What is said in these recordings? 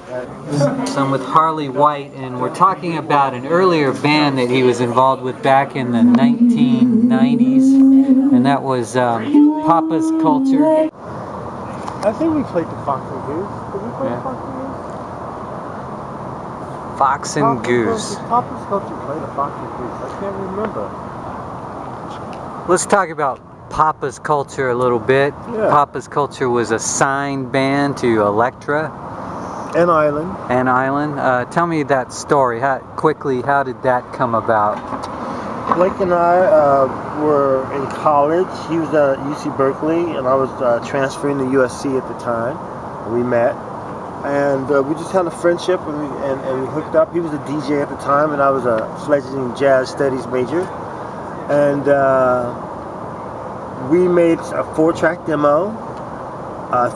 So I'm with Harley White, and we're talking about an earlier band that he was involved with back in the 1990s, and that was Papa's Culture. I think we played the Fox and Goose. Did we play the Fox and Goose? Fox and Goose. Papa's Culture played the Fox and Goose. I can't remember. Let's talk about Papa's Culture a little bit. Yeah. Papa's Culture was a signed band to Elektra. And Island. And Island. Tell me that story. How did that come about? Blake and I were in college. He was at UC Berkeley, and I was transferring to USC at the time. We met, and we just had a friendship, and we hooked up. He was a DJ at the time, and I was a fledgling jazz studies major. And we made a 4-track demo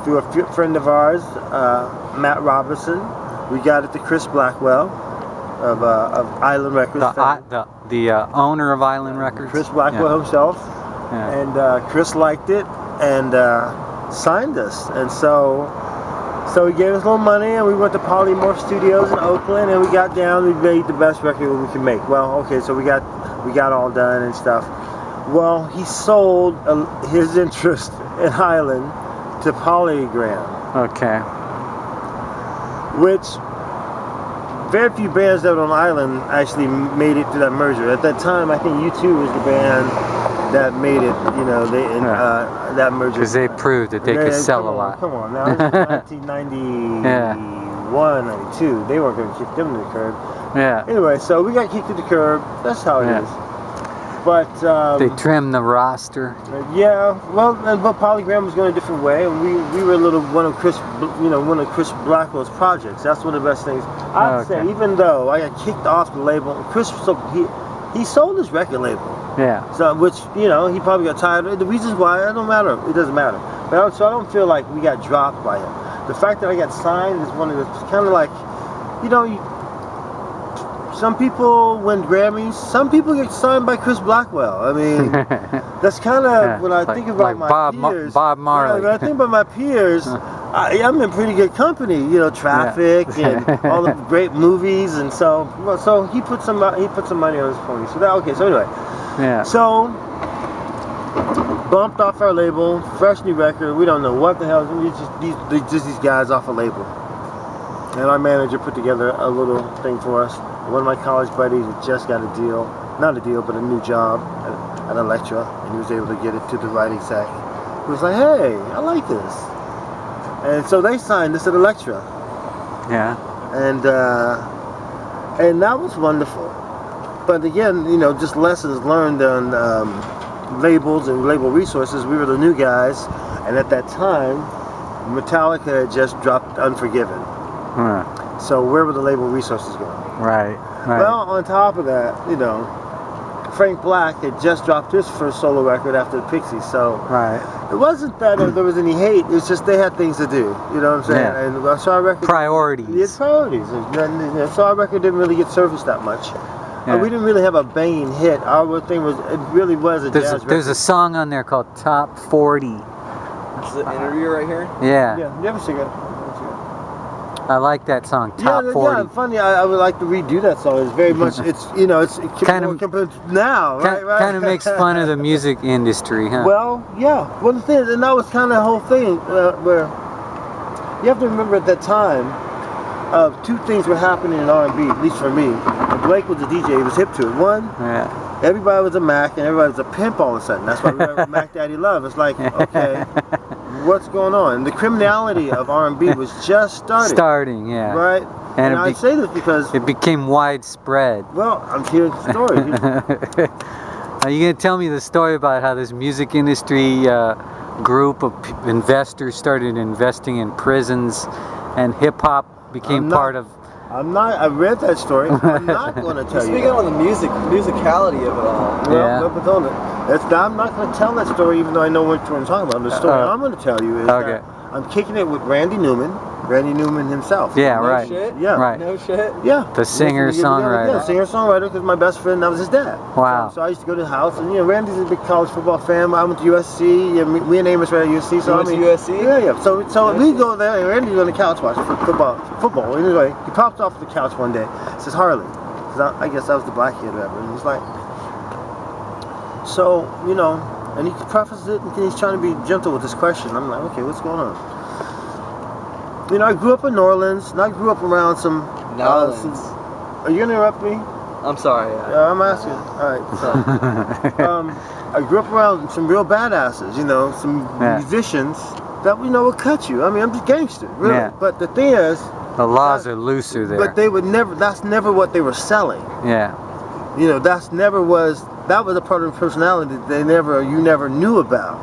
through a friend of ours, Matt Robinson. We got it to Chris Blackwell of Island Records. The owner of Island Records? Chris Blackwell himself. Yeah. And Chris liked it and signed us. And so he gave us a little money, and we went to Polymorph Studios in Oakland, and we got down. We made the best record we could make. Well, okay, so we got all done and stuff. Well, he sold his interest in Island to Polygram. Okay. Which very few bands that were on Island actually made it to that merger. At that time, I think U2 was the band that made it. You know, that merger. Because they proved that they could sell a lot. Come on, now this is 1991, 92. They weren't going to kick them to the curb. Yeah. Anyway, so we got kicked to the curb. That's how it is. But they trimmed the roster. Yeah, well, but Polygram was going a different way, and we were one of Chris Blackwell's projects. That's one of the best things I'd say. Even though I got kicked off the label, Chris he sold his record label. Yeah. So which he probably got tired of. The reasons why it doesn't matter. But so I don't feel like we got dropped by him. The fact that I got signed is one of the kind of like, some people win Grammys. Some people get signed by Chris Blackwell. I mean, that's kind of when I think about my peers. Bob Marley. When I think about my peers, I'm in pretty good company. Traffic and all the great movies, and so he put some money on his pony. So anyway, so bumped off our label, fresh new record. We don't know what the hell. Just these guys off a label, and our manager put together a little thing for us. One of my college buddies had just got a deal, not a deal, but a new job at Elektra, and he was able to get it to the writing sack. He was like, "Hey, I like this," and so they signed us at Elektra. Yeah. And that was wonderful. But again, just lessons learned on labels and label resources. We were the new guys, and at that time, Metallica had just dropped Unforgiven. So where were the label resources going? Right. Well, on top of that, Frank Black had just dropped his first solo record after the Pixies, so it wasn't that there was any hate. It's just they had things to do. You know what I'm saying? Yeah. And so our record priorities. Priorities. So our record didn't really get serviced that much. Yeah. We didn't really have a banging hit. Our thing was a jazz record. There's a song on there called Top 40. This is an interview right here? Yeah. Yeah. You have a cigarette? I like that song, Top 40. Yeah, funny. I would like to redo that song. It's very much, it's kind of now, right? Kind of makes fun of the music industry, huh? Well, yeah. Well, the thing is, and that was kind of the whole thing where you have to remember at that time, two things were happening in R&B, at least for me. And Blake was a DJ. He was hip to it. One, everybody was a Mac, and everybody was a pimp all of a sudden. That's why we were Mac Daddy Love. It's like, okay. What's going on? The criminality of R&B was just starting. Yeah. Right? And I say this because it became widespread. Well, I'm hearing the story. Are you going to tell me the story about how this music industry group of investors started investing in prisons, and hip-hop became part of... I read that story. I'm not going to tell you. Speaking on the musicality of it all. I'm not going to tell that story, even though I know what you're talking about. The story I'm going to tell you is that I'm kicking it with Randy Newman. Randy Newman himself. Yeah, No right. shit? Yeah. Right. No shit? Yeah. The singer-songwriter. Yeah, singer-songwriter, because my best friend, that was his dad. Wow. So I used to go to his house, and Randy's a big college football fan. I went to USC. Yeah, me and Amos were at USC. So You went to USC? Yeah. So we go there, and Randy's on the couch watching football. Anyway, he pops off the couch one day. Says Harley. I guess I was the black kid or whatever. And he's like, so and he prefaces it, and he's trying to be gentle with this question. I'm like, okay, what's going on? I grew up in New Orleans, and I grew up around some. Are you gonna interrupt me? I'm sorry. Yeah, I'm asking. All right. So, I grew up around some real badasses. Some musicians that would cut you. I mean, I'm just gangster, really. Yeah. But the thing is, The laws are looser there. but they would never. That's never what they were selling. Yeah. That was a part of the personality that you never knew about.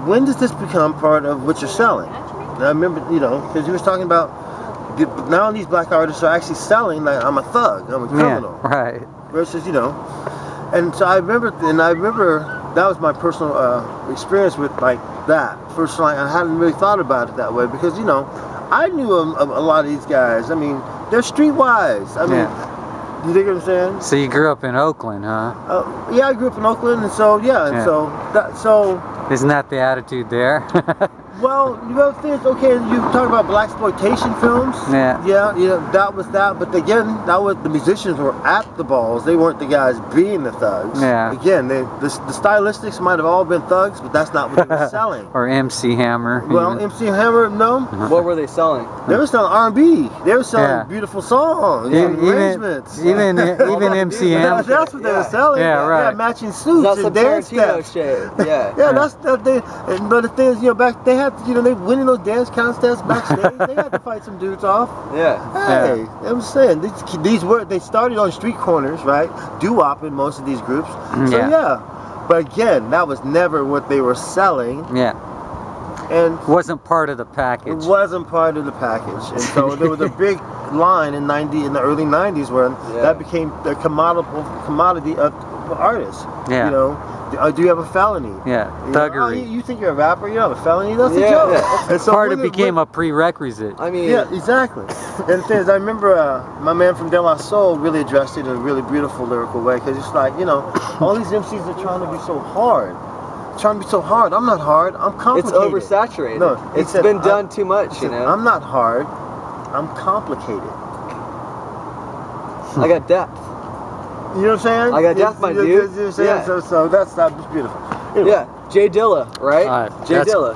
When does this become part of what you're selling? And I remember, because he was talking about now these black artists are actually selling like I'm a thug, I'm a criminal, Yeah, right. versus and so I remember that was my personal experience with like that. First, I hadn't really thought about it that way because I knew a lot of these guys. I mean, they're streetwise. I mean. Yeah. You think what I'm saying? So you grew up in Oakland, huh? Yeah, I grew up in Oakland, and so Isn't that the attitude there? well, the thing is, okay, you talk about blaxploitation films. Yeah. That was that, but again, the musicians were at the balls. They weren't the guys being the thugs. Yeah. Again, the stylistics might have all been thugs, but that's not what they were selling. Or MC Hammer. Well, MC Hammer, no. What were they selling? They were selling R&B. They were selling beautiful songs and arrangements. Even MC Hammer. That's what they were selling. Yeah, right. Yeah, matching suits and dance steps. Shit. Yeah. Yeah, that's that they. But the thing is, back they had they winning those dance contests backstage. They had to fight some dudes off. Yeah. Hey, I'm saying they started on street corners, right? Doo-wopping most of these groups. So yeah. But again, that was never what they were selling. Yeah. And wasn't part of the package. It wasn't part of the package, and so there was a big line in the early '90s where that became the commodity of artists. Yeah. Do you have a felony? Yeah. Thuggery. You think you're a rapper? You have a felony? That's a joke. Yeah. And so part of it became a prerequisite. I mean. Yeah, exactly. And the thing is, I remember my man from De La Soul really addressed it in a really beautiful lyrical way because it's like all these MCs are trying to be so hard. I'm not hard. I'm complicated. It's oversaturated. No, it's been done too much, I'm not hard. I'm complicated. I got depth. You know what I'm saying? I got depth, my dude. You know what I'm saying? Yeah. So that's beautiful. Anyway. Yeah, Jay Dilla, right? Jay Dilla.